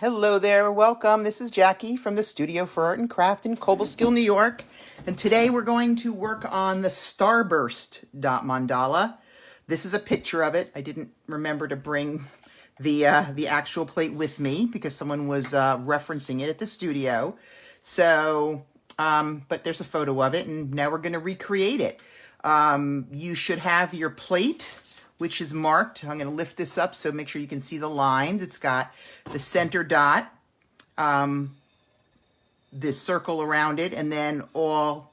Hello there, welcome. This is Jackie from the Studio for Art and Craft in Cobleskill, New York. And today we're going to work on the Starburst Dot Mandala. This is a picture of it. I didn't remember to bring the actual plate with me because someone was referencing it at the studio. So, but there's a photo of it, and now we're going to recreate it. You should have your plate, which is marked. I'm going to lift this up so make sure you can see the lines. It's got the center dot, this circle around it, and then all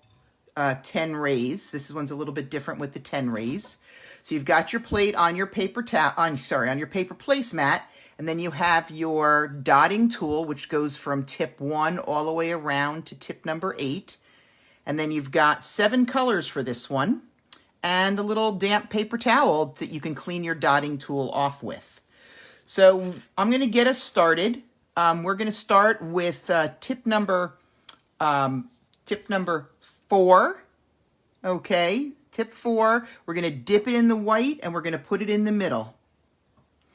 10 rays. This one's a little bit different with the 10 rays. So you've got your plate on your paper on your paper placemat, and then you have your dotting tool, which goes from tip 1 all the way around to tip number 8. And then you've got 7 colors for this one, and a little damp paper towel that you can clean your dotting tool off with. So I'm going to get us started. We're going to start with tip number 4. Okay, tip 4. We're going to dip it in the white and we're going to put it in the middle.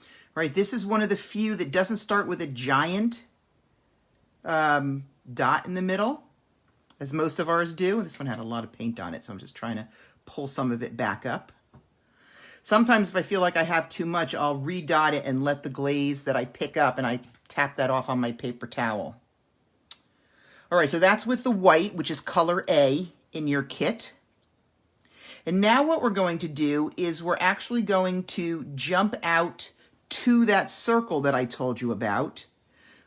All right, this is one of the few that doesn't start with a giant dot in the middle, as most of ours do. This one had a lot of paint on it, so I'm just trying to pull some of it back up. Sometimes if I feel like I have too much, I'll redot it and let the glaze that I pick up, and I tap that off on my paper towel. All right, so that's with the white, which is color A in your kit. And now what we're going to do is we're actually going to jump out to that circle that I told you about.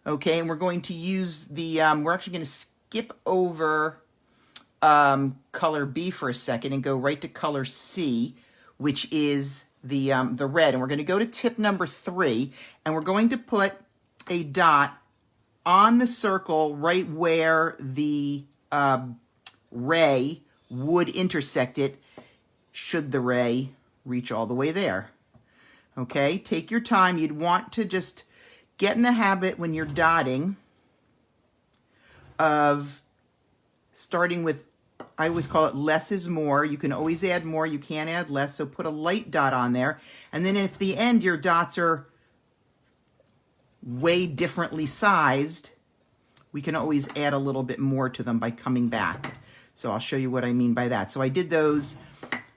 Okay, and we're going to use the, we're actually going to skip over color B for a second and go right to color C, which is the red. And we're going to go to tip number 3, and we're going to put a dot on the circle right where the ray would intersect it, should the ray reach all the way there. Okay, take your time. You'd want to just get in the habit when you're dotting of starting with, I always call it less is more. You can always add more. You can't add less. So put a light dot on there. And then if the end your dots are way differently sized, we can always add a little bit more to them by coming back. So I'll show you what I mean by that. So I did those.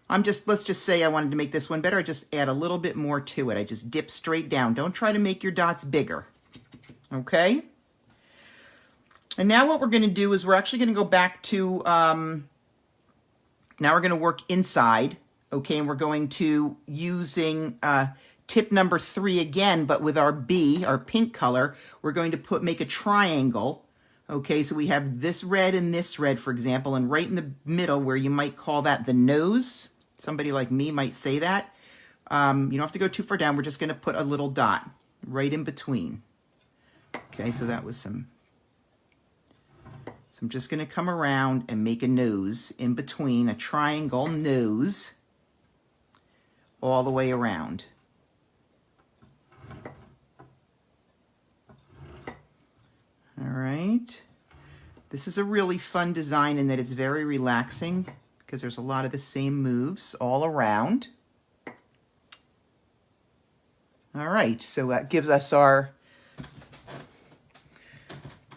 Let's just say I wanted to make this one better. I just add a little bit more to it. I just dip straight down. Don't try to make your dots bigger. Okay? And now what we're going to do is we're actually going to go back to, now we're going to work inside, okay, and we're going to using tip number 3 again, but with our B, our pink color, we're going to make a triangle, okay, so we have this red and this red, for example, and right in the middle where you might call that the nose, somebody like me might say that, you don't have to go too far down, we're just going to put a little dot right in between. Okay, so that was some... So I'm just going to come around and make a nose in between, a triangle nose, all the way around. All right. This is a really fun design in that it's very relaxing because there's a lot of the same moves all around. All right, so that gives us our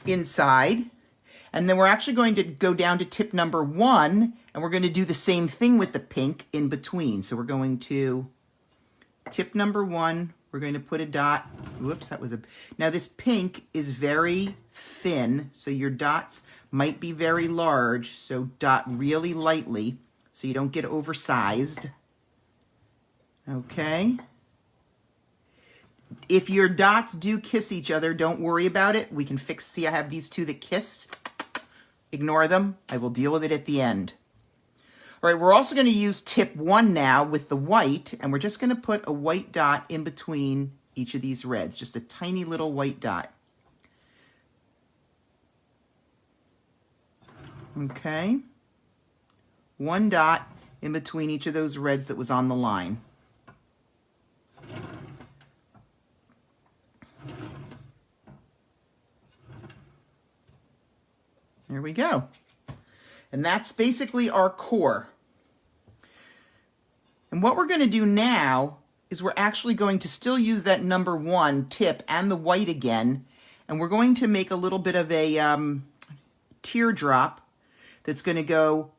inside. And then we're actually going to go down to tip number 1, and we're going to do the same thing with the pink in between. So we're going to tip number 1, we're going to put a dot. Whoops, that was a... Now this pink is very thin, so your dots might be very large, so dot really lightly so you don't get oversized. Okay. If your dots do kiss each other, don't worry about it. We can fix, see I have these 2 that kissed. Ignore them. I will deal with it at the end. All right, we're also going to use tip 1 now with the white, and we're just going to put a white dot in between each of these reds, just a tiny little white dot. Okay. 1 dot in between each of those reds that was on the line. There we go. And that's basically our core. And what we're going to do now is we're actually going to still use that number 1 tip and the white again, And we're going to make a little bit of a teardrop that's going to go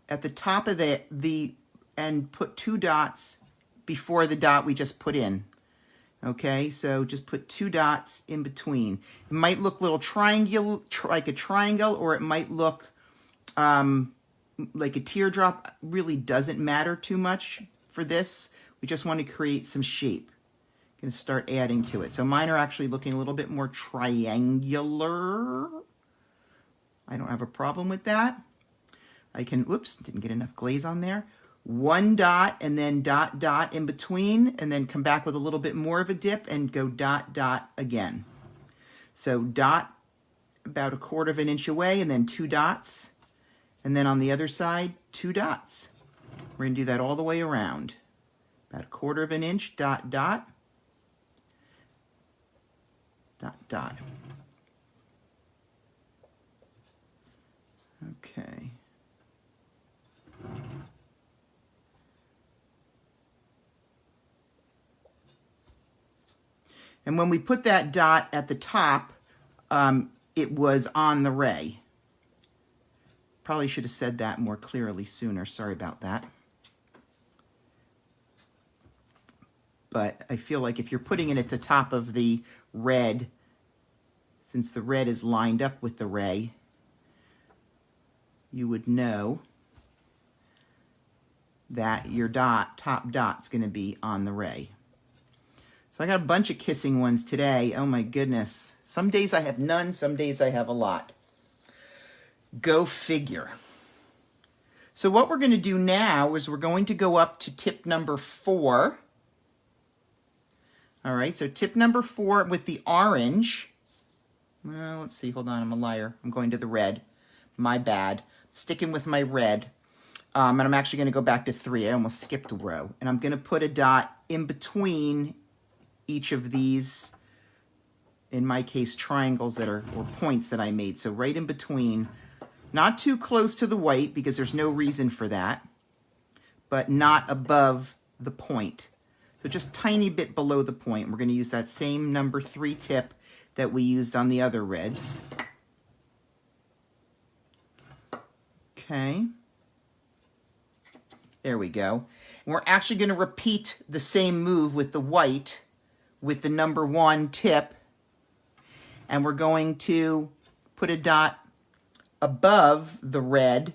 at the top of the and put 2 dots before the dot we just put in. Okay, so just put 2 dots in between. It might look a little triangle, like a triangle, or it might look like a teardrop. Really doesn't matter too much for this. We just want to create some shape. I'm going to start adding to it. So mine are actually looking a little bit more triangular. I don't have a problem with that. I can, oops, didn't get enough glaze on there. 1 dot and then dot, dot in between, and then come back with a little bit more of a dip and go dot, dot again. So dot about 1/4 inch away, and then 2 dots. And then on the other side, 2 dots. We're going to do that all the way around. About 1/4 inch, dot, dot, dot, dot. Okay. And when we put that dot at the top, it was on the ray. Probably should have said that more clearly sooner. Sorry about that. But I feel like if you're putting it at the top of the red, since the red is lined up with the ray, you would know that your top dot's going to be on the ray. So I got a bunch of kissing ones today. Oh my goodness. Some days I have none, some days I have a lot. Go figure. So what we're going to do now is we're going to go up to tip number 4. All right, so tip number 4 with the orange. Well, let's see, hold on, I'm a liar. I'm going to the red. My bad. Sticking with my red. And I'm actually going to go back to 3. I almost skipped a row. And I'm going to put a dot in between each of these, in my case, triangles that are, or points that I made. So right in between, not too close to the white because there's no reason for that, but not above the point. So just tiny bit below the point. We're going to use that same number 3 tip that we used on the other reds. Okay. There we go. And we're actually going to repeat the same move with the white, with the number 1 tip, and we're going to put a dot above the red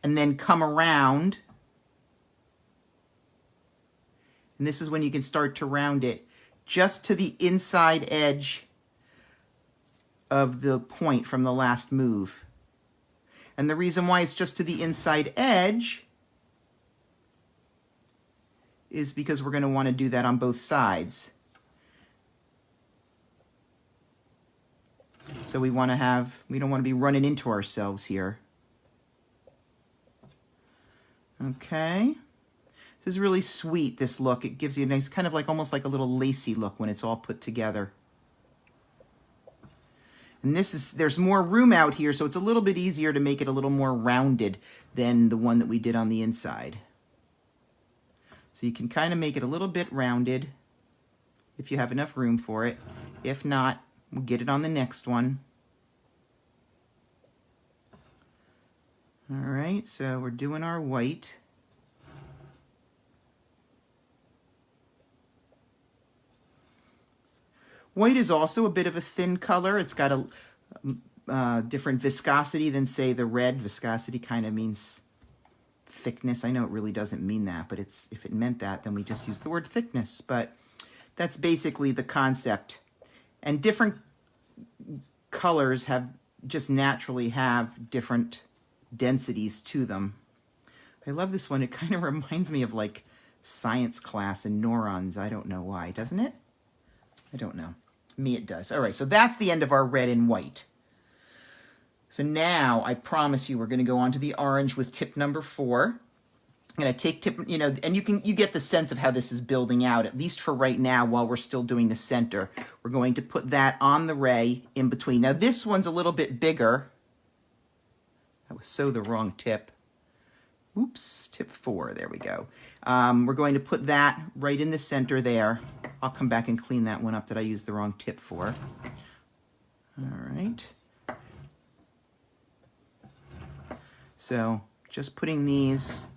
and then come around, and this is when you can start to round it just to the inside edge of the point from the last move. And the reason why it's just to the inside edge is because we're going to want to do that on both sides. So we don't want to be running into ourselves here. Okay. This is really sweet, this look. It gives you a nice, kind of like, almost like a little lacy look when it's all put together. And there's more room out here, so it's a little bit easier to make it a little more rounded than the one that we did on the inside. So you can kind of make it a little bit rounded if you have enough room for it. If not, we'll get it on the next one. All right, so we're doing our white. White is also a bit of a thin color. It's got a different viscosity than, say, the red. Viscosity kind of means thickness. I know it really doesn't mean that, but if it meant that, then we just use the word thickness. But that's basically the concept. And different colors just naturally have different densities to them. I love this one. It kind of reminds me of like science class and neurons. I don't know why, doesn't it? I don't know. Me, it does. All right, so that's the end of our red and white. So now I promise you we're going to go on to the orange with tip number 4. I'm going to take tip, and you get the sense of how this is building out, at least for right now while we're still doing the center. We're going to put that on the ray in between. Now this one's a little bit bigger. That was the wrong tip. Oops, tip 4, there we go. We're going to put that right in the center there. I'll come back and clean that one up that I used the wrong tip for. All right. So just putting these,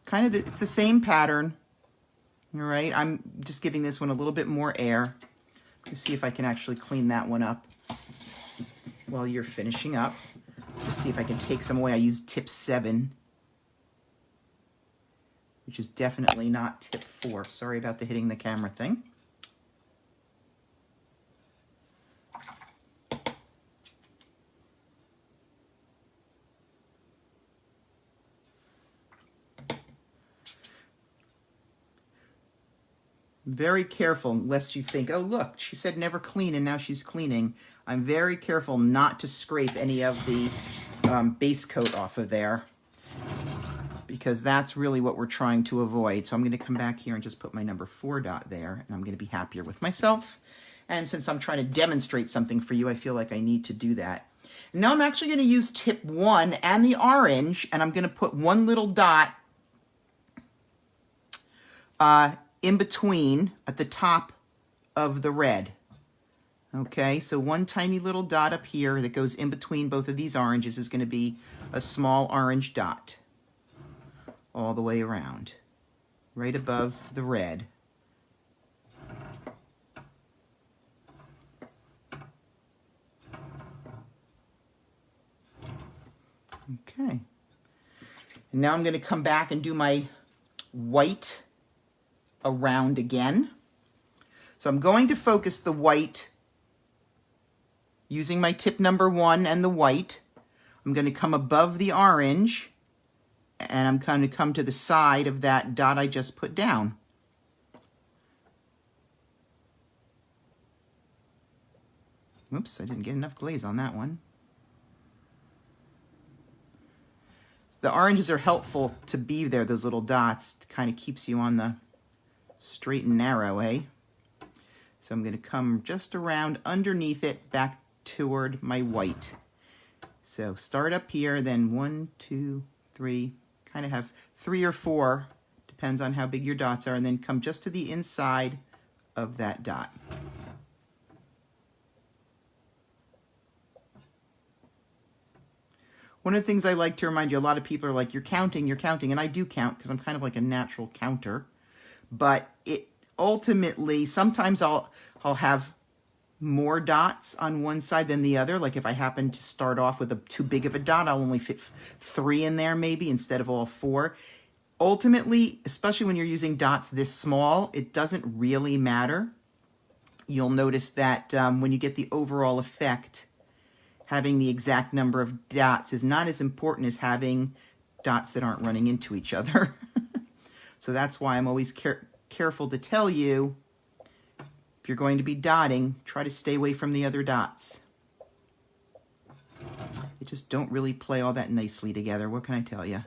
kind of, it's the same pattern. All right, I'm just giving this one a little bit more air. Let's see if I can actually clean that one up while you're finishing up. Just see if I can take some away. I used tip 7, which is definitely not tip 4. Sorry about the hitting the camera thing. Very careful, lest you think, oh look, she said never clean and now she's cleaning. I'm very careful not to scrape any of the base coat off of there, because that's really what we're trying to avoid. So I'm going to come back here and just put my number 4 dot there, and I'm going to be happier with myself. And since I'm trying to demonstrate something for you, I feel like I need to do that. Now I'm actually going to use tip 1 and the orange, and I'm going to put one little dot in between at the top of the red. Okay, so one tiny little dot up here that goes in between both of these oranges is going to be a small orange dot all the way around, right above the red. Okay, and now I'm going to come back and do my white around again. So I'm going to focus the white using my tip number 1 and the white. I'm going to come above the orange, and I'm going to come to the side of that dot I just put down. Oops, I didn't get enough glaze on that one. The oranges are helpful to be there, those little dots. It kind of keeps you on the straight and narrow, eh? So I'm going to come just around underneath it, back toward my white. So start up here, then 1, 2, 3, kind of have 3 or 4, depends on how big your dots are, and then come just to the inside of that dot. One of the things I like to remind you, a lot of people are like, you're counting, and I do count because I'm kind of like a natural counter. But it ultimately, sometimes I'll have more dots on one side than the other. Like if I happen to start off with too big of a dot, I'll only fit 3 in there maybe instead of all 4. Ultimately, especially when you're using dots this small, it doesn't really matter. You'll notice that when you get the overall effect, having the exact number of dots is not as important as having dots that aren't running into each other. So that's why I'm always careful to tell you, if you're going to be dotting, try to stay away from the other dots. They just don't really play all that nicely together. What can I tell you?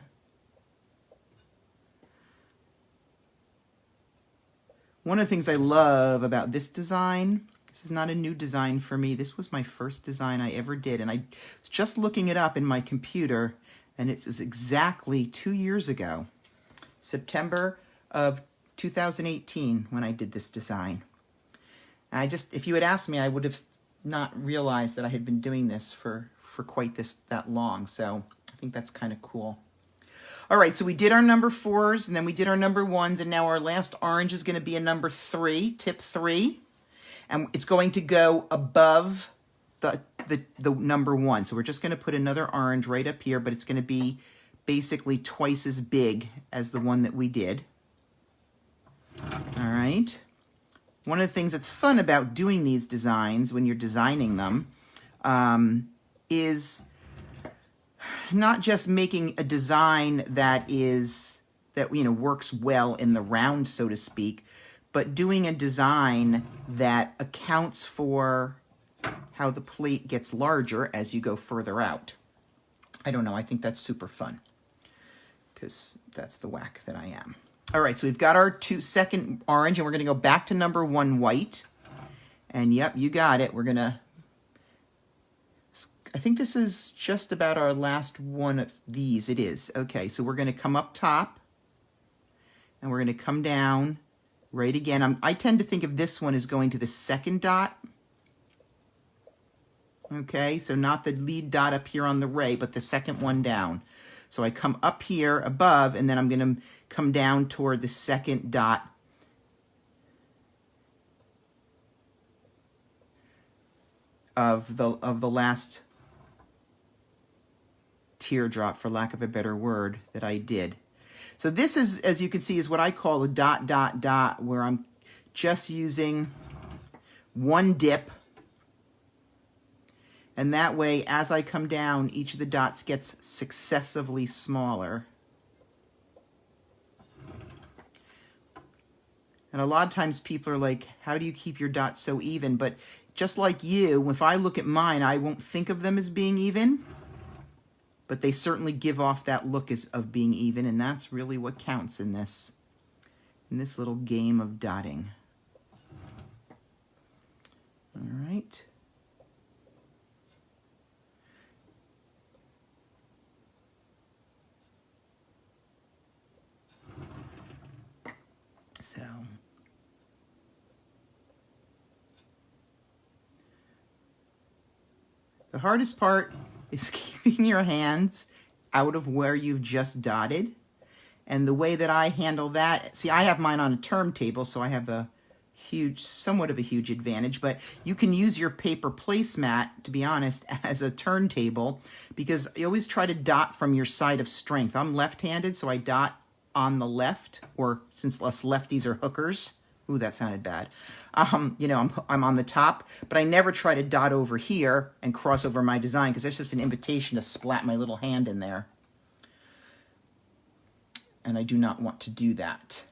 One of the things I love about this design, this is not a new design for me. This was my first design I ever did. And I was just looking it up in my computer, and it was exactly 2 years ago, September of 2018, when I did this design. If you had asked me, I would have not realized that I had been doing this for quite that long. So I think that's kind of cool. All right, so we did our number 4s, and then we did our number 1s, and now our last orange is going to be a number 3, tip 3. And it's going to go above the number 1. So we're just going to put another orange right up here, but it's going to be basically twice as big as the one that we did. All right. One of the things that's fun about doing these designs when you're designing them is not just making a design that works well in the round, so to speak, but doing a design that accounts for how the plate gets larger as you go further out. I don't know, I think that's super fun, because that's the whack that I am. All right, so we've got our second orange, and we're going to go back to number 1 white. And yep, you got it. We're going to, I think this is just about our last one of these. It is. Okay, so we're going to come up top, and we're going to come down right again. I tend to think of this one as going to the second dot. Okay, so not the lead dot up here on the ray, but the second one down. So I come up here above, and then I'm going to come down toward the second dot of the last teardrop, for lack of a better word, that I did. So this is, as you can see, is what I call a dot, dot, dot, where I'm just using one dip. And that way, as I come down, each of the dots gets successively smaller. And a lot of times people are like, how do you keep your dots so even? But just like you, if I look at mine, I won't think of them as being even. But they certainly give off that look of being even, and that's really what counts in this little game of dotting. All right. So the hardest part is keeping your hands out of where you've just dotted. And the way that I handle that, see, I have mine on a turntable, so I have a somewhat of a huge advantage, but you can use your paper placemat, to be honest, as a turntable, because you always try to dot from your side of strength. I'm left-handed, so I dot on the left, or since us lefties are hookers, ooh, that sounded bad. You know, I'm on the top, but I never try to dot over here and cross over my design, because that's just an invitation to splat my little hand in there. And I do not want to do that.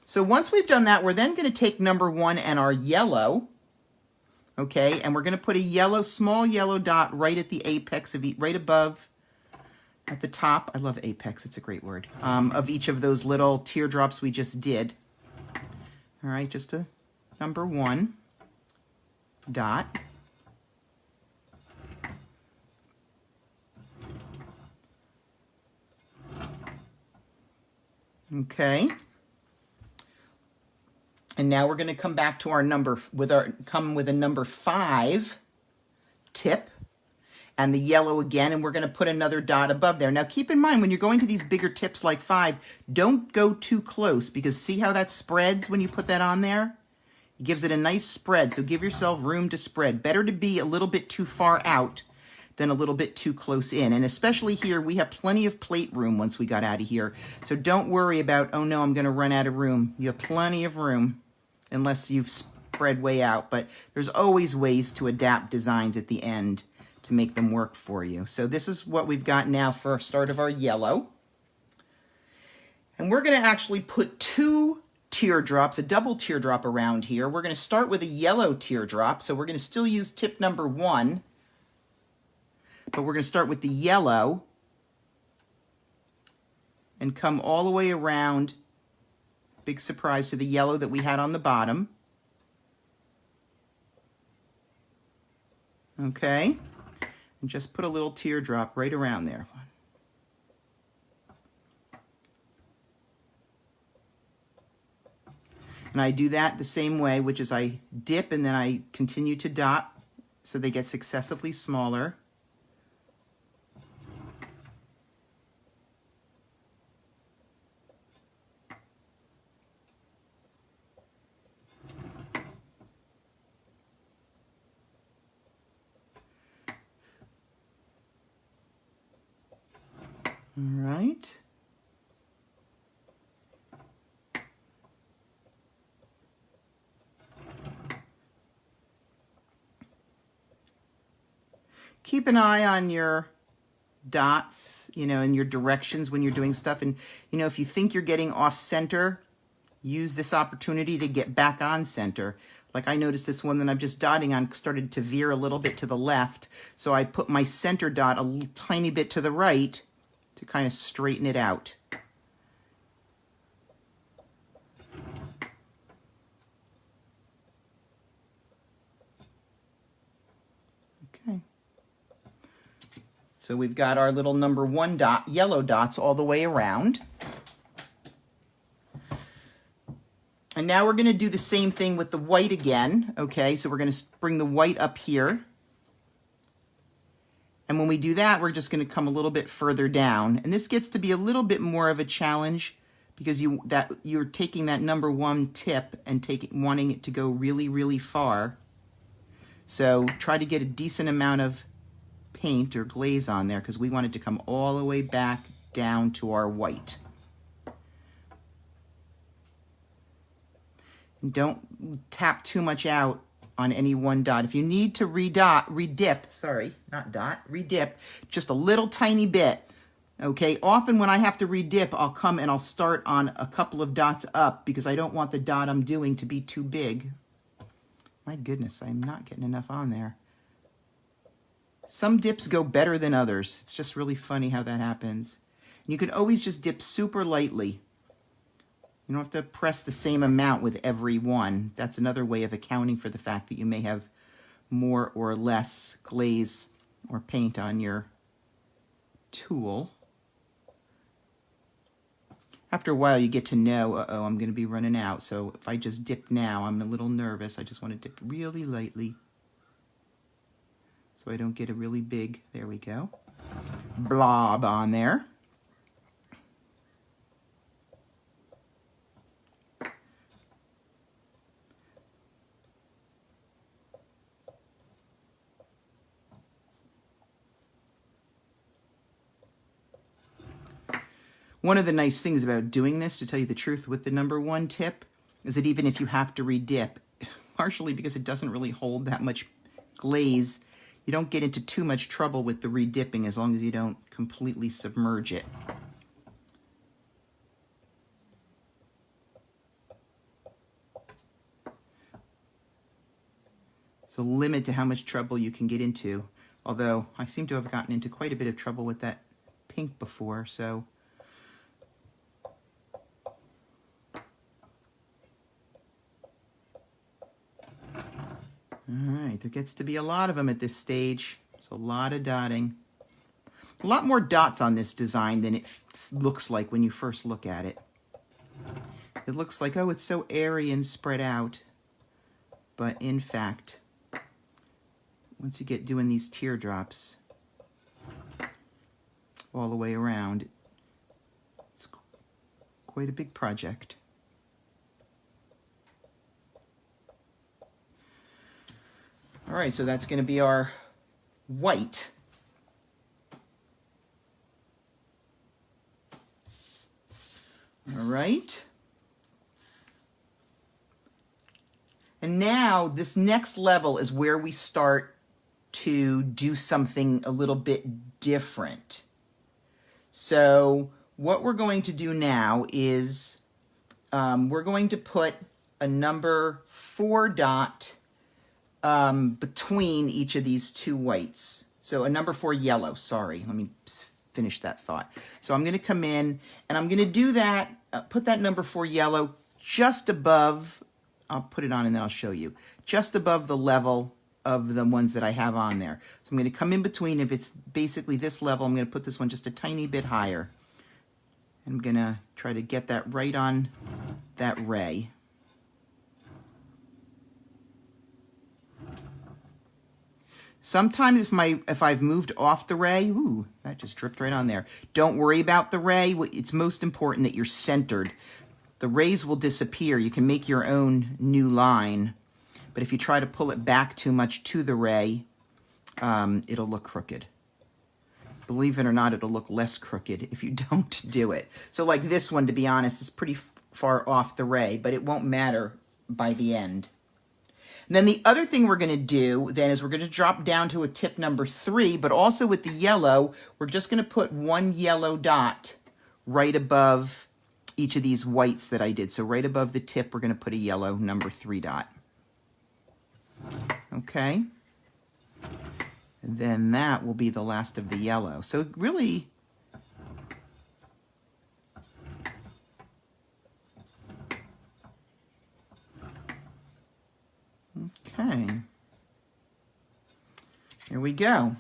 So once we've done that, we're then going to take number 1 and our yellow, okay, and we're going to put a small yellow dot right at the apex of right above, at the top. I love apex, it's a great word, of each of those little teardrops we just did. All right, just a number 1 dot. Okay. And now we're going to come back to our number with a number 5 tip and the yellow again, and we're going to put another dot above there. Now keep in mind, when you're going to these bigger tips like 5, don't go too close, because see how that spreads when you put that on there? It gives it a nice spread, so give yourself room to spread. Better to be a little bit too far out than a little bit too close in. And especially here, we have plenty of plate room once we got out of here. So don't worry about, oh no, I'm going to run out of room. You have plenty of room, unless you've spread way out. But there's always ways to adapt designs at the end to make them work for you. So this is what we've got now for our start of our yellow. And we're going to actually put 2 teardrops, a double teardrop around here. We're going to start with a yellow teardrop. So we're going to still use tip number 1. But we're going to start with the yellow and come all the way around. Big surprise to the yellow that we had on the bottom. Okay. And just put a little teardrop right around there. And I do that the same way, which is I dip and then I continue to dot so they get successively smaller. All right. Keep an eye on your dots, you know, and your directions when you're doing stuff. And, you know, if you think you're getting off center, use this opportunity to get back on center. Like I noticed this one that I'm just dotting on started to veer a little bit to the left. So I put my center dot a tiny bit to the right to kind of straighten it out. Okay. So we've got our little number 1 dot, yellow dots all the way around. now we're going to do the same thing with the white again. Okay, so we're going to bring the white up here. And when we do that, we're just going to come a little bit further down. And this gets to be a little bit more of a challenge because you're taking that number 1 tip and wanting it to go really, really far. So try to get a decent amount of paint or glaze on there because we want it to come all the way back down to our white. And don't tap too much out on any one dot. If you need to redip, just a little tiny bit. Okay, often when I have to redip, I'll come and I'll start on a couple of dots up because I don't want the dot I'm doing to be too big. My goodness, I'm not getting enough on there. Some dips go better than others. It's just really funny how that happens. And you can always just dip super lightly. You don't have to press the same amount with every one. That's another way of accounting for the fact that you may have more or less glaze or paint on your tool. After a while, you get to know, uh-oh, I'm going to be running out. So if I just dip now, I'm a little nervous. I just want to dip really lightly so I don't get a really big, there we go, blob on there. One of the nice things about doing this, to tell you the truth, with the number 1 tip, is that even if you have to redip, partially because it doesn't really hold that much glaze, you don't get into too much trouble with the redipping as long as you don't completely submerge it. It's a limit to how much trouble you can get into, although I seem to have gotten into quite a bit of trouble with that pink before, so... All right, there gets to be a lot of them at this stage. It's a lot of dotting. A lot more dots on this design than it looks like when you first look at it. It looks like, oh, it's so airy and spread out. But in fact, once you get doing these teardrops all the way around, it's quite a big project. All right, so that's going to be our white. All right. And now this next level is where we start to do something a little bit different. So what we're going to do now is we're going to put a number 4 dot between each of these 2 whites. So a number 4 yellow, sorry. Let me finish that thought. So I'm going to come in and I'm going to do that, put that number 4 yellow just above, I'll put it on and then I'll show you, just above the level of the ones that I have on there. So I'm going to come in between. If it's basically this level, I'm going to put this one just a tiny bit higher. I'm going to try to get that right on that ray. Sometimes if I've moved off the ray, ooh, that just dripped right on there. Don't worry about the ray. It's most important that you're centered. The rays will disappear. You can make your own new line, but if you try to pull it back too much to the ray, it'll look crooked. Believe it or not, it'll look less crooked if you don't do it. So like this one, to be honest, is pretty far off the ray, but it won't matter by the end. And then the other thing we're going to do then is we're going to drop down to a tip number 3, but also with the yellow, we're just going to put 1 yellow dot right above each of these whites that I did. So right above the tip, we're going to put a yellow number 3 dot. Okay. And then that will be the last of the yellow. So really, okay, here we go.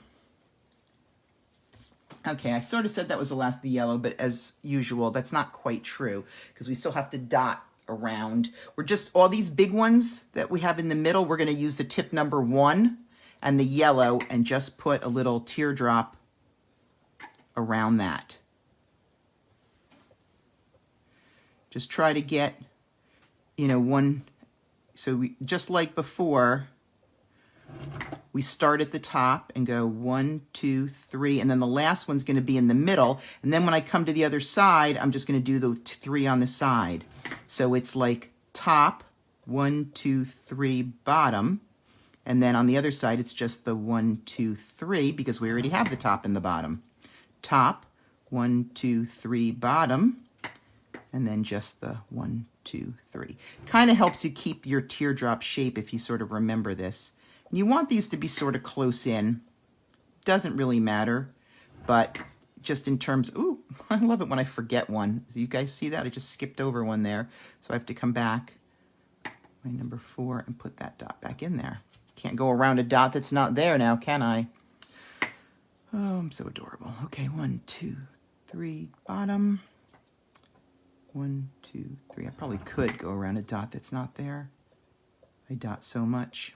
Okay, I sort of said that was the last of the yellow, but as usual, that's not quite true because we still have to dot around. We're just, all these big ones that we have in the middle, we're going to use the tip number 1 and the yellow and just put a little teardrop around that. Just try to get, you know, one, so we, just like before, we start at the top and go 1, 2, 3, and then the last one's going to be in the middle. And then when I come to the other side, I'm just going to do the 3 on the side. So it's like top, 1, 2, 3, bottom. And then on the other side, it's just the 1, 2, 3, because we already have the top and the bottom. Top, 1, 2, 3, bottom. And then just the 1, 2, 3. Kind of helps you keep your teardrop shape if you sort of remember this. And you want these to be sort of close in. Doesn't really matter, but just in terms, ooh, I love it when I forget one. Do you guys see that? I just skipped over one there. So I have to come back, my number 4, and put that dot back in there. Can't go around a dot that's not there now, can I? Oh, I'm so adorable. Okay, 1, 2, 3, bottom. 1, 2, 3. I probably could go around a dot that's not there. I dot so much.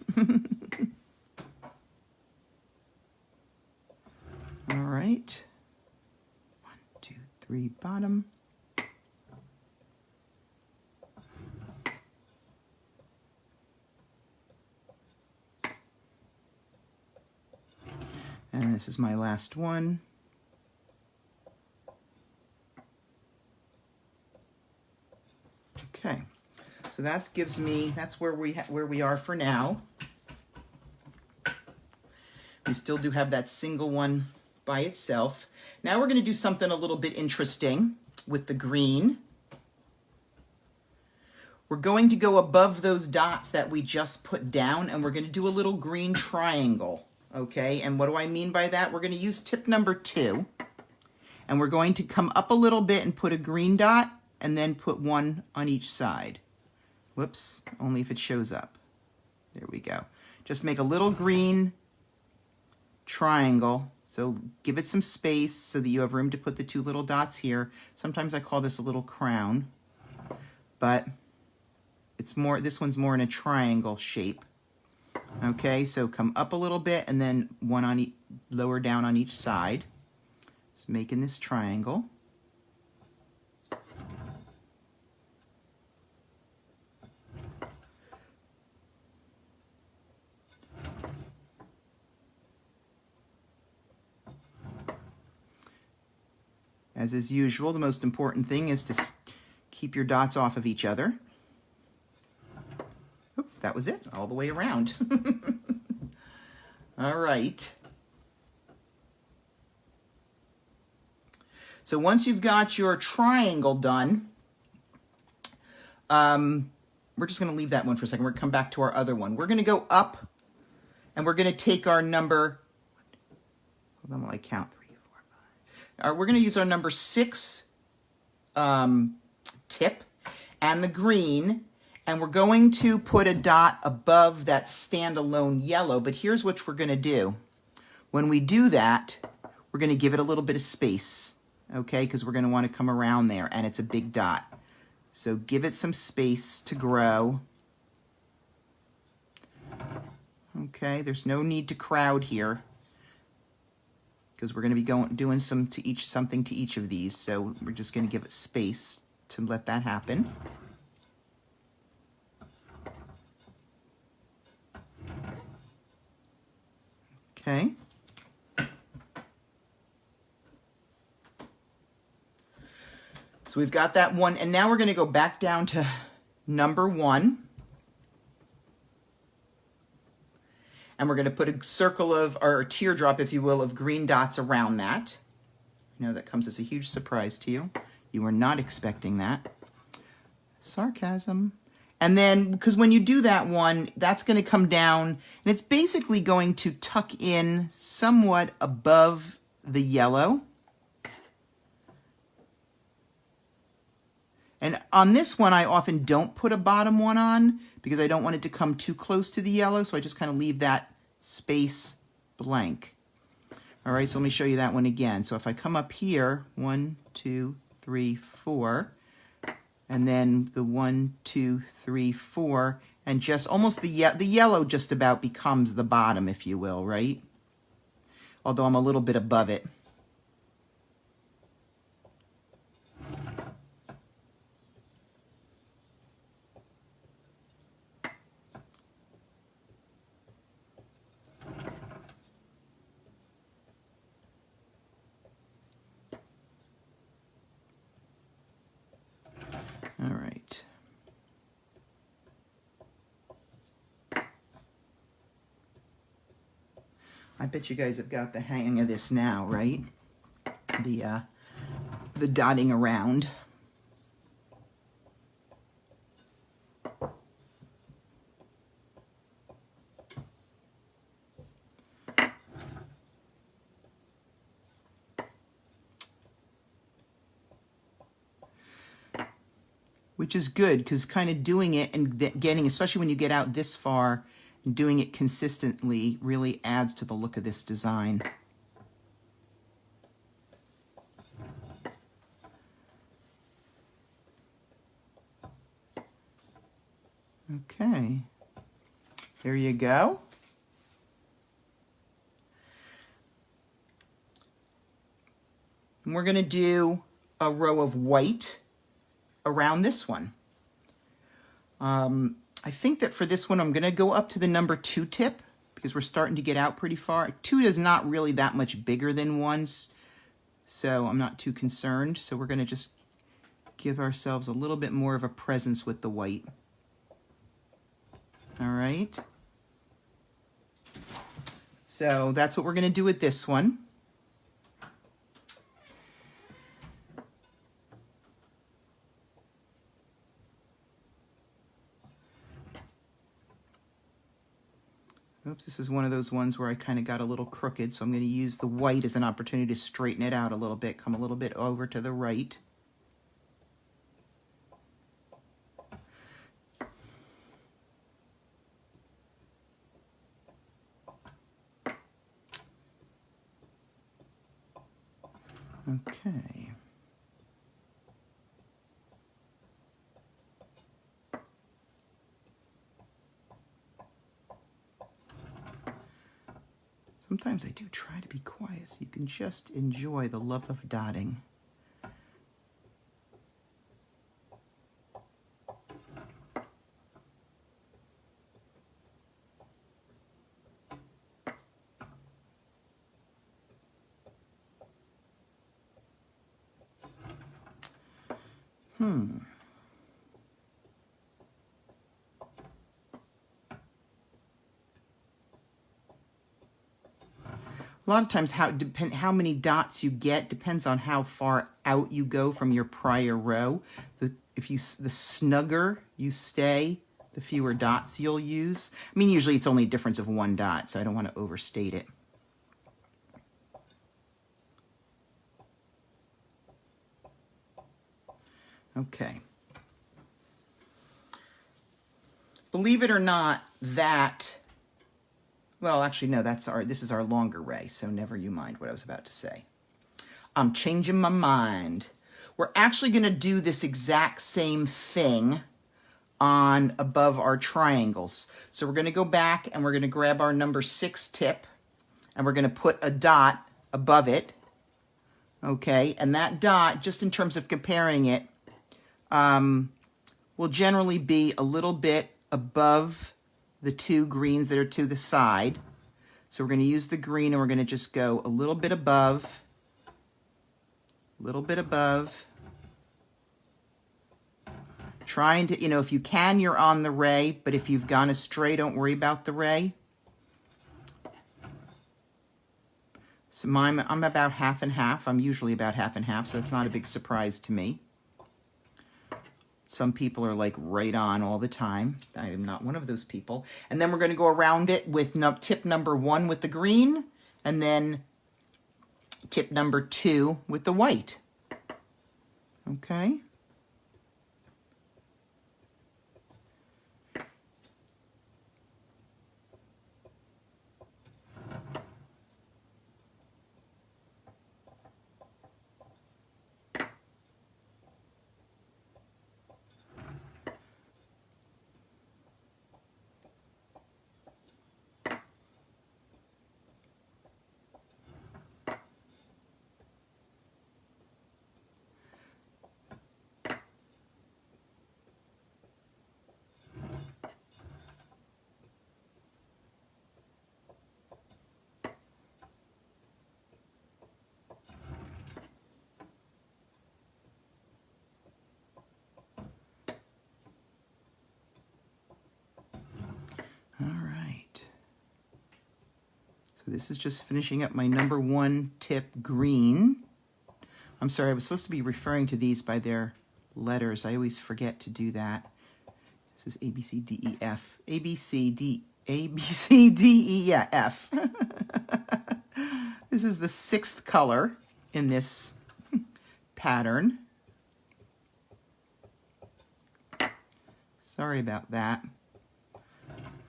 All right. 1, 2, 3, bottom. And this is my last one. Okay, so that gives me, that's where we are for now. We still do have that single one by itself. Now we're going to do something a little bit interesting with the green. We're going to go above those dots that we just put down, and we're going to do a little green triangle, okay? And what do I mean by that? We're going to use tip number 2, and we're going to come up a little bit and put a green dot, and then put 1 on each side. Whoops, only if it shows up. There we go. Just make a little green triangle. So give it some space so that you have room to put the 2 little dots here. Sometimes I call this a little crown, but it's more, this one's more in a triangle shape. Okay, so come up a little bit and then 1 on lower down on each side. Just making this triangle. As is usual, the most important thing is to keep your dots off of each other. Oop, that was it, all the way around. All right. So once you've got your triangle done, we're just going to leave that one for a second. We're going to come back to our other one. We're going to go up, and we're going to take our number, hold on while I count. We're going to use our number 6 tip and the green, and we're going to put a dot above that standalone yellow. But here's what we're going to do. When we do that, we're going to give it a little bit of space, okay, because we're going to want to come around there, and it's a big dot. So give it some space to grow. Okay, there's no need to crowd here, because we're going to be doing something to each of these. So we're just going to give it space to let that happen. Okay. So we've got that one, and now we're going to go back down to number 1. And we're going to put a circle of, or a teardrop, if you will, of green dots around that. I know that comes as a huge surprise to you. You were not expecting that. Sarcasm. And then, because when you do that one, that's going to come down, and it's basically going to tuck in somewhat above the yellow. And on this one, I often don't put a bottom one on because I don't want it to come too close to the yellow, so I just kind of leave that space blank. All right, so let me show you that one again. So if I come up here, 1, 2, 3, 4, and then the 1, 2, 3, 4, and just almost the yellow just about becomes the bottom, if you will, right? Although I'm a little bit above it. All right. I bet you guys have got the hang of this now, right? The dotting around. Which is good, because kind of doing it and getting, especially when you get out this far, and doing it consistently really adds to the look of this design. Okay, there you go. And we're going to do a row of white around this one. I think that for this one, I'm going to go up to the number 2 tip because we're starting to get out pretty far. 2 is not really that much bigger than 1, so I'm not too concerned. So we're going to just give ourselves a little bit more of a presence with the white. All right. So that's what we're going to do with this one. Oops, this is one of those ones where I kind of got a little crooked, so I'm going to use the white as an opportunity to straighten it out a little bit, come a little bit over to the right. Okay. Sometimes I do try to be quiet so you can just enjoy the love of dotting. A lot of times how many dots you get depends on how far out you go from your prior row. The snugger you stay, the fewer dots you'll use. I mean, usually it's only a difference of 1 dot, so I don't want to overstate it. Okay. Believe it or not, well, actually, no, this is our longer ray, so never you mind what I was about to say. I'm changing my mind. We're actually going to do this exact same thing on above our triangles. So we're going to go back and we're going to grab our number 6 tip and we're going to put a dot above it. Okay, and that dot, just in terms of comparing it, will generally be a little bit above the 2 greens that are to the side. So we're going to use the green and we're going to just go a little bit above, trying to, if you can, you're on the ray, but if you've gone astray, don't worry about the ray. So I'm about half and half. I'm usually about half and half, so it's not a big surprise to me. Some people are like right on all the time. I am not one of those people. And then we're going to go around it with tip number 1 with the green, and then tip number 2 with the white. Okay. this is just finishing up my number 1 tip green. I'm sorry, I was supposed to be referring to these by their letters. I always forget to do that. This is A, B, C, D, E, F. A, B, C, D, A, B, C, D, E, yeah, F. This is the 6th color in this pattern. Sorry about that.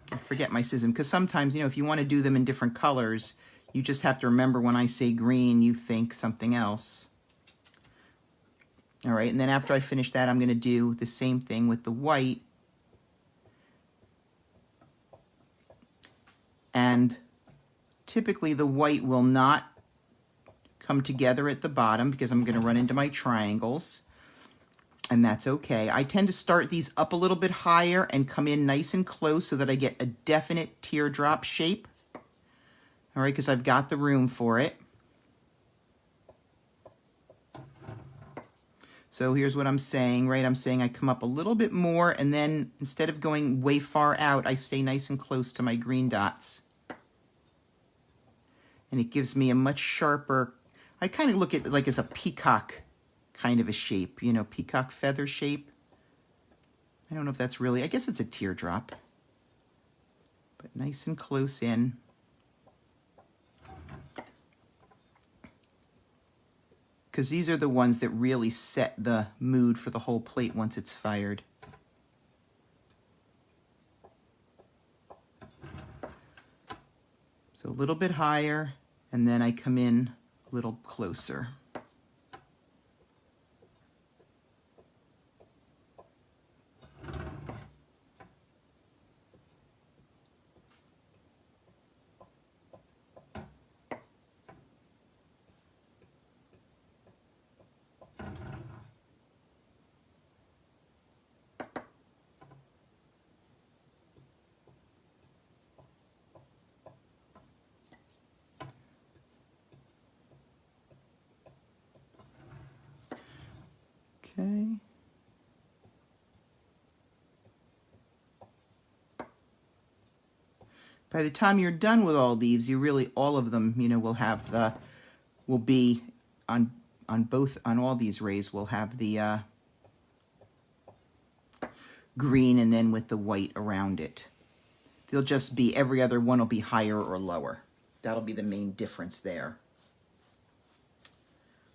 I forget my scissors, because sometimes, you know, if you want to do them in different colors, you just have to remember when I say green, you think something else. All right, and then after I finish that, I'm going to do the same thing with the white. And typically the white will not come together at the bottom because I'm going to run into my triangles. And that's okay. I tend to start these up a little bit higher and come in nice and close so that I get a definite teardrop shape. All right, because I've got the room for it. So here's what I'm saying, right? I'm saying I come up a little bit more, and then instead of going way far out, I stay nice and close to my green dots. And it gives me a much sharper, I kind of look at it like as a peacock kind of a shape, you know, peacock feather shape. I don't know if that's really, I guess it's a teardrop, but nice and close in. Because these are the ones that really set the mood for the whole plate once it's fired. So a little bit higher, and then I come in a little closer. Okay. By the time you're done with all these, you really, all of them, you know, will have the, will be on all these rays, will have the green and then with the white around it. They'll just be, every other one will be higher or lower. That'll be the main difference there.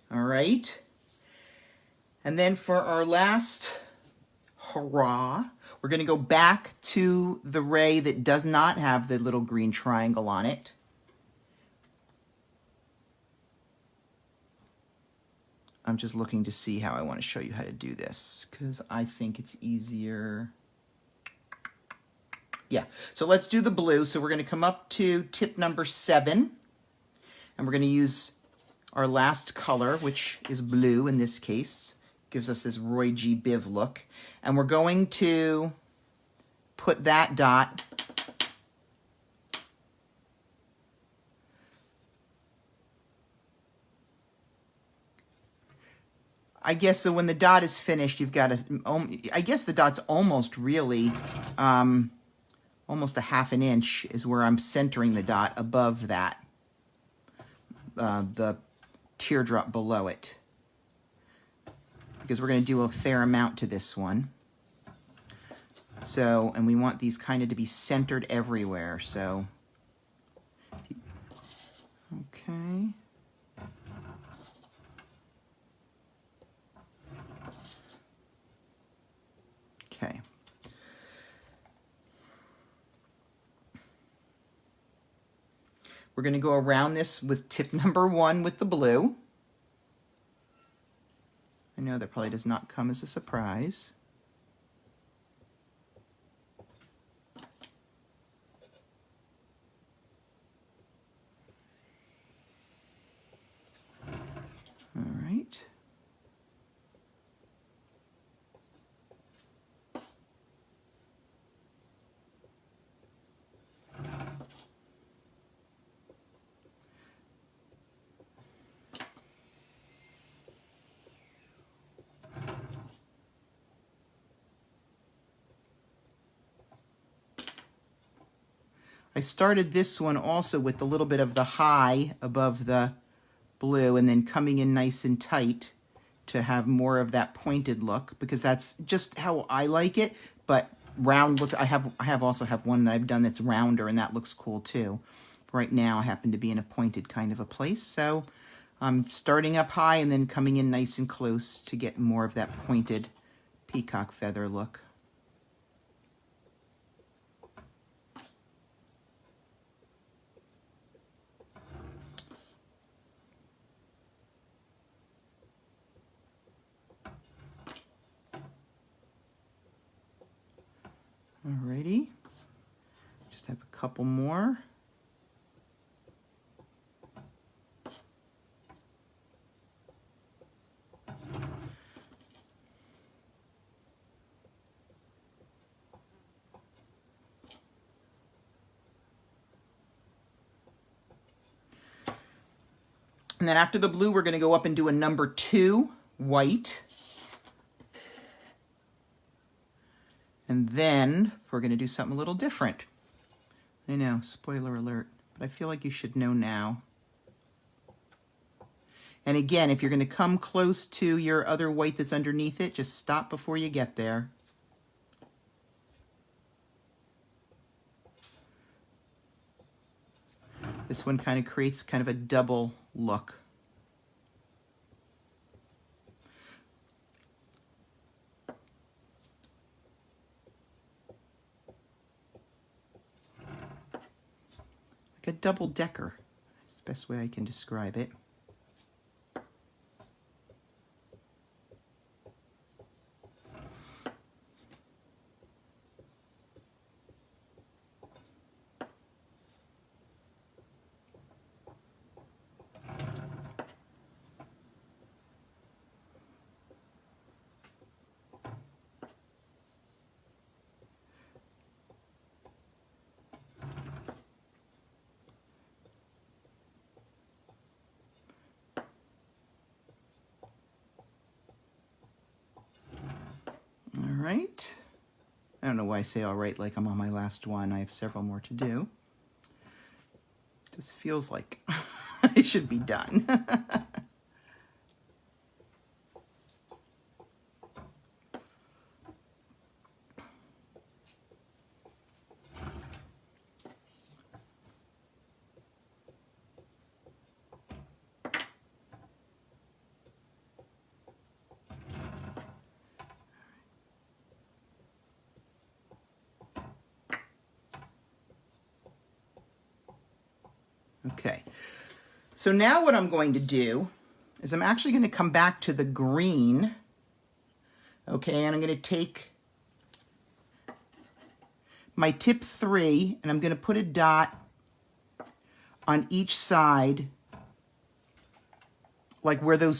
All right. And then for our last hurrah, we're going to go back to the ray that does not have the little green triangle on it. I'm just looking to see how I want to show you how to do this, because I think it's easier. Yeah, so let's do the blue. So we're going to come up to tip number 7, and we're going to use our last color, which is blue in this case. Gives us this Roy G. Biv look. And we're going to put that dot I guess so when the dot is finished, you've got to, I guess the dot's almost really, almost a ½ an inch is where I'm centering the dot above that, the teardrop below it. Because we're going to do a fair amount to this one. So, and we want these kind of to be centered everywhere, so. Okay. Okay. We're going to go around this with tip number 1 with the blue. I know that probably does not come as a surprise. All right. I started this one also with a little bit of the high above the blue and then coming in nice and tight to have more of that pointed look, because that's just how I like it. But round look, I also have one that I've done that's rounder, and that looks cool too. Right now I happen to be in a pointed kind of a place, so I'm starting up high and then coming in nice and close to get more of that pointed peacock feather look. Alrighty, just have a couple more. And then after the blue, we're going to go up and do a number 2 white. And then we're going to do something a little different. I know, spoiler alert, but I feel like you should know now. And again, if you're going to come close to your other white that's underneath it, just stop before you get there. This one kind of creates kind of a double look. Like a double decker. That's the best way I can describe it. All right. I don't know why I say all right like I'm on my last one. I have several more to do. Just feels like I should be done. Okay, so now what I'm going to do is I'm actually going to come back to the green, okay, and I'm going to take my tip 3 and I'm going to put a dot on each side, like where the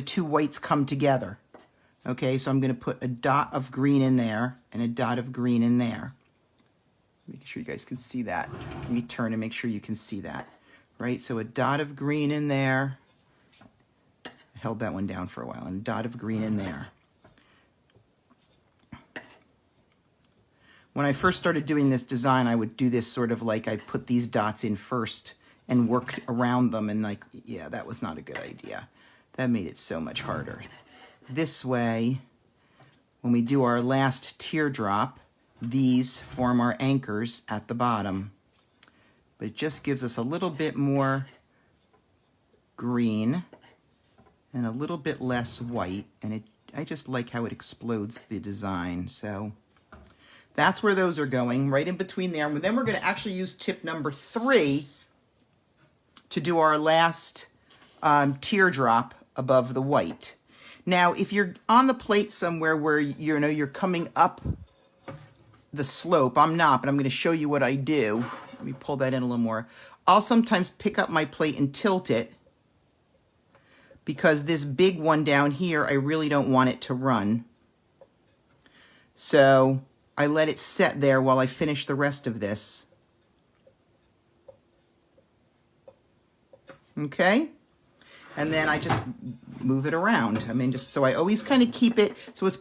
two whites come together. Okay, so I'm going to put a dot of green in there and a dot of green in there. Making sure you guys can see that. Let me turn and make sure you can see that. Right, so a dot of green in there. I held that one down for a while, and a dot of green in there. When I first started doing this design, I would do this sort of like I put these dots in first and worked around them, and like, yeah, that was not a good idea. That made it so much harder. This way, when we do our last teardrop, these form our anchors at the bottom. But it just gives us a little bit more green and a little bit less white, and I just like how it explodes the design. So that's where those are going, right in between there. And then we're going to actually use tip number 3 to do our last teardrop above the white. Now, if you're on the plate somewhere where you're coming up the slope, I'm not, but I'm going to show you what I do. Let me pull that in a little more. I'll sometimes pick up my plate and tilt it because this big one down here, I really don't want it to run. So I let it set there while I finish the rest of this. Okay? And then I just move it around. I mean, just so I always kind of keep it so it's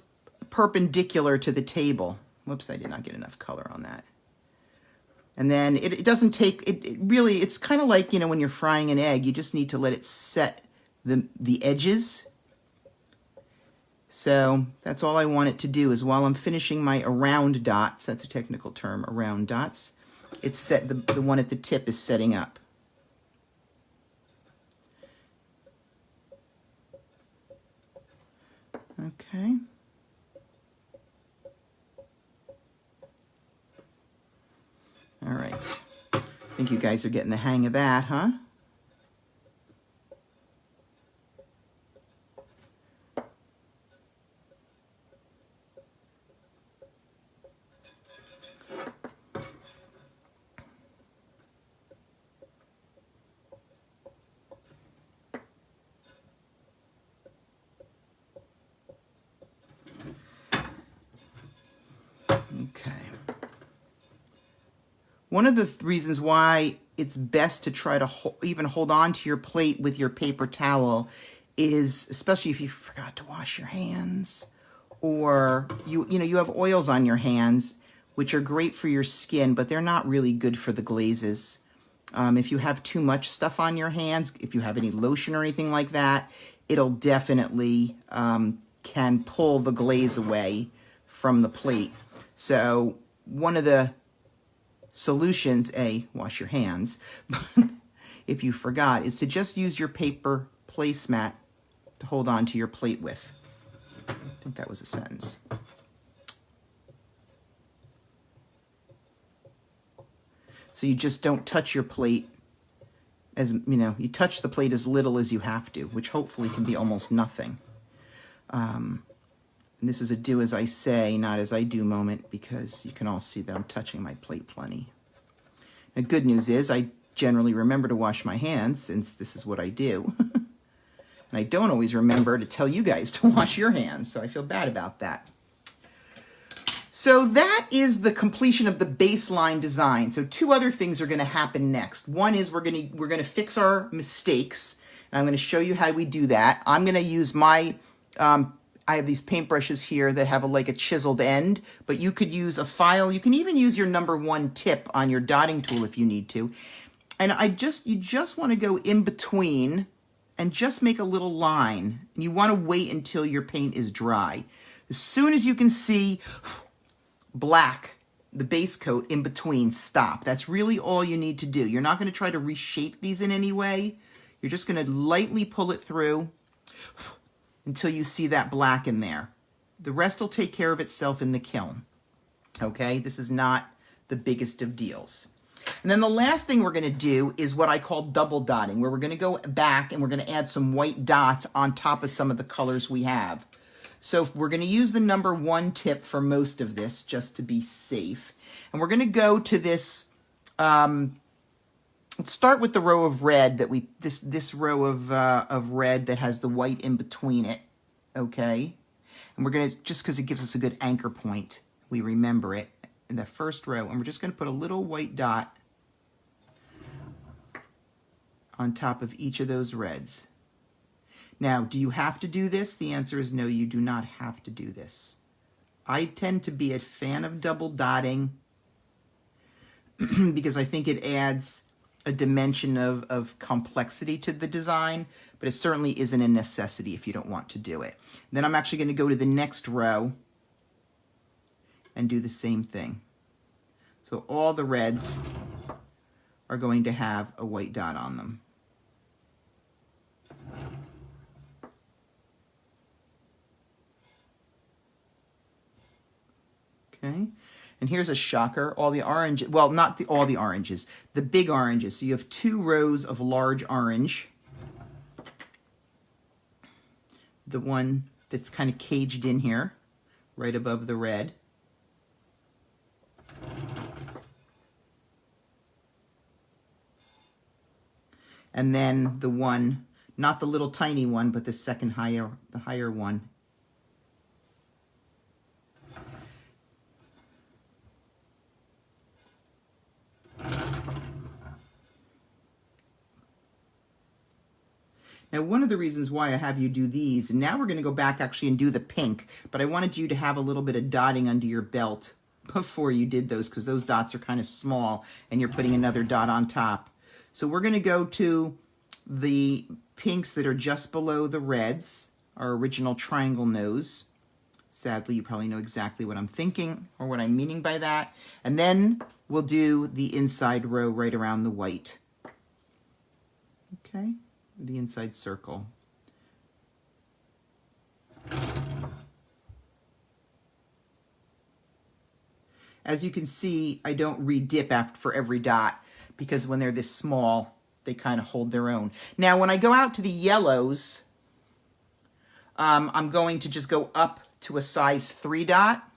perpendicular to the table. Whoops, I did not get enough color on that. And then it doesn't take, it really, it's kind of like, you know, when you're frying an egg, you just need to let it set the edges. So that's all I want it to do is while I'm finishing my around dots, that's a technical term, around dots, it's set, the one at the tip is setting up. Okay. All right. I think you guys are getting the hang of that, huh? Okay. One of the reasons why it's best to try to even hold on to your plate with your paper towel is, especially if you forgot to wash your hands, or you know you have oils on your hands, which are great for your skin, but they're not really good for the glazes. If you have too much stuff on your hands, if you have any lotion or anything like that, it'll definitely can pull the glaze away from the plate. So one of the solutions, wash your hands, but if you forgot, is to just use your paper placemat to hold on to your plate with. I think that was a sentence. So you just don't touch your plate as, you know, you touch the plate as little as you have to, which hopefully can be almost nothing. And this is a do as I say, not as I do moment, because you can all see that I'm touching my plate plenty. The good news is I generally remember to wash my hands, since this is what I do. And I don't always remember to tell you guys to wash your hands, so I feel bad about that. So that is the completion of the baseline design. So two other things are going to happen next. One is we're going to fix our mistakes, and I'm going to show you how we do that. I'm going to use my I have these paintbrushes here that have like a chiseled end, but you could use a file. You can even use your #1 tip on your dotting tool if you need to. And you just want to go in between and just make a little line. And you want to wait until your paint is dry. As soon as you can see black, the base coat in between, stop. That's really all you need to do. You're not going to try to reshape these in any way. You're just going to lightly pull it through until you see that black in there. The rest will take care of itself in the kiln. Okay, this is not the biggest of deals. And then the last thing we're going to do is what I call double dotting, where we're going to go back and we're going to add some white dots on top of some of the colors we have. So we're going to use the #1 tip for most of this, just to be safe. And we're going to go to this, let's start with the row of red that this row of red that has the white in between it, okay? And we're going to, just because it gives us a good anchor point, we remember it in the first row, and we're just going to put a little white dot on top of each of those reds. Now, do you have to do this? The answer is no, you do not have to do this. I tend to be a fan of double dotting because I think it adds a dimension of complexity to the design, but it certainly isn't a necessity if you don't want to do it. Then I'm actually going to go to the next row and do the same thing. So all the reds are going to have a white dot on them. Okay. And here's a shocker, all the orange, well, not all the oranges, the big oranges. So you have 2 rows of large orange. The one that's kind of caged in here, right above the red. And then the one, not the little tiny one, but the second higher, the higher one. Now, one of the reasons why I have you do these, and now we're going to go back actually and do the pink, but I wanted you to have a little bit of dotting under your belt before you did those, because those dots are kind of small and you're putting another dot on top. So we're going to go to the pinks that are just below the reds, our original triangle nose. Sadly, you probably know exactly what I'm thinking or what I'm meaning by that. And then we'll do the inside row right around the white. Okay, the inside circle. As you can see, I don't re-dip for every dot, because when they're this small, they kind of hold their own. Now, when I go out to the yellows, I'm going to just go up to a size 3 dot.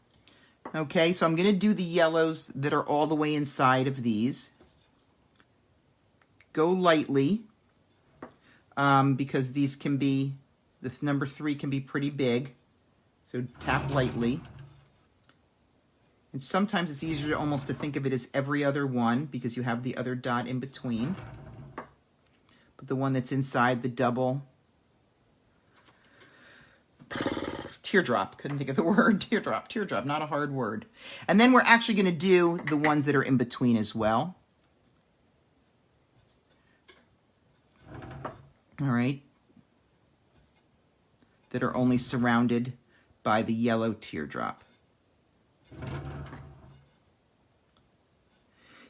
Okay, so I'm going to do the yellows that are all the way inside of these. Go lightly, because these can be, the number 3 can be pretty big. So tap lightly. And sometimes it's easier to almost to think of it as every other one, because you have the other dot in between. But the one that's inside the double teardrop, couldn't think of the word, teardrop, not a hard word. And then we're actually going to do the ones that are in between as well. All right, that are only surrounded by the yellow teardrop.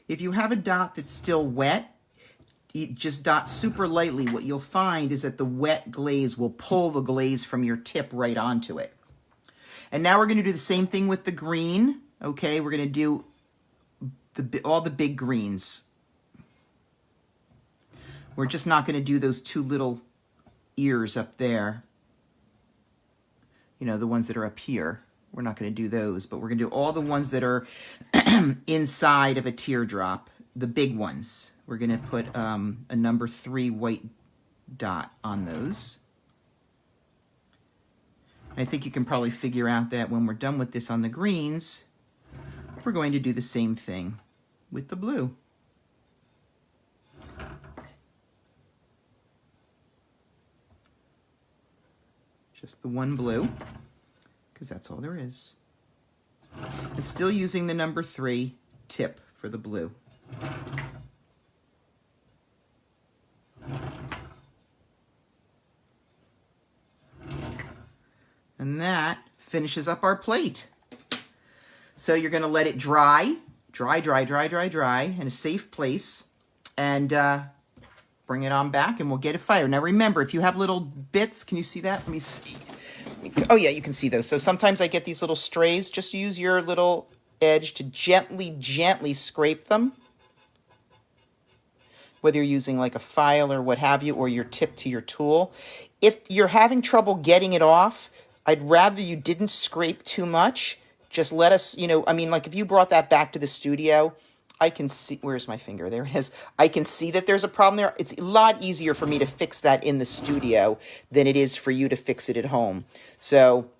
If you have a dot that's still wet, you just dot super lightly. What you'll find is that the wet glaze will pull the glaze from your tip right onto it. And now we're going to do the same thing with the green. Okay, we're going to do all the big greens. We're just not going to do those 2 little ears up there. You know, the ones that are up here. We're not going to do those, but we're going to do all the ones that are inside of a teardrop, the big ones. We're going to put a number 3 white dot on those. And I think you can probably figure out that when we're done with this on the greens, we're going to do the same thing with the blue. Just the one blue, because that's all there is. And still using the number 3 tip for the blue. And that finishes up our plate. So you're going to let it dry in a safe place, and bring it on back and we'll get it fired. Now remember, if you have little bits, can you see that? Let me see. Oh yeah, you can see those. So sometimes I get these little strays. Just use your little edge to gently scrape them. Whether you're using like a file or what have you, or your tip to your tool. If you're having trouble getting it off, I'd rather you didn't scrape too much. Just let us, you know, I mean, like if you brought that back to the studio, I can see, where's my finger? There it is. I can see that there's a problem there. It's a lot easier for me to fix that in the studio than it is for you to fix it at home. So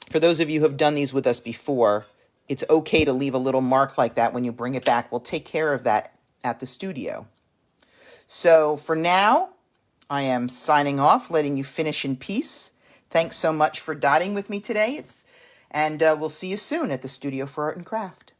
for those of you who have done these with us before, it's okay to leave a little mark like that when you bring it back. We'll take care of that at the studio. So for now, I am signing off, letting you finish in peace. Thanks so much for dotting with me today. And we'll see you soon at the Studio for Art and Craft.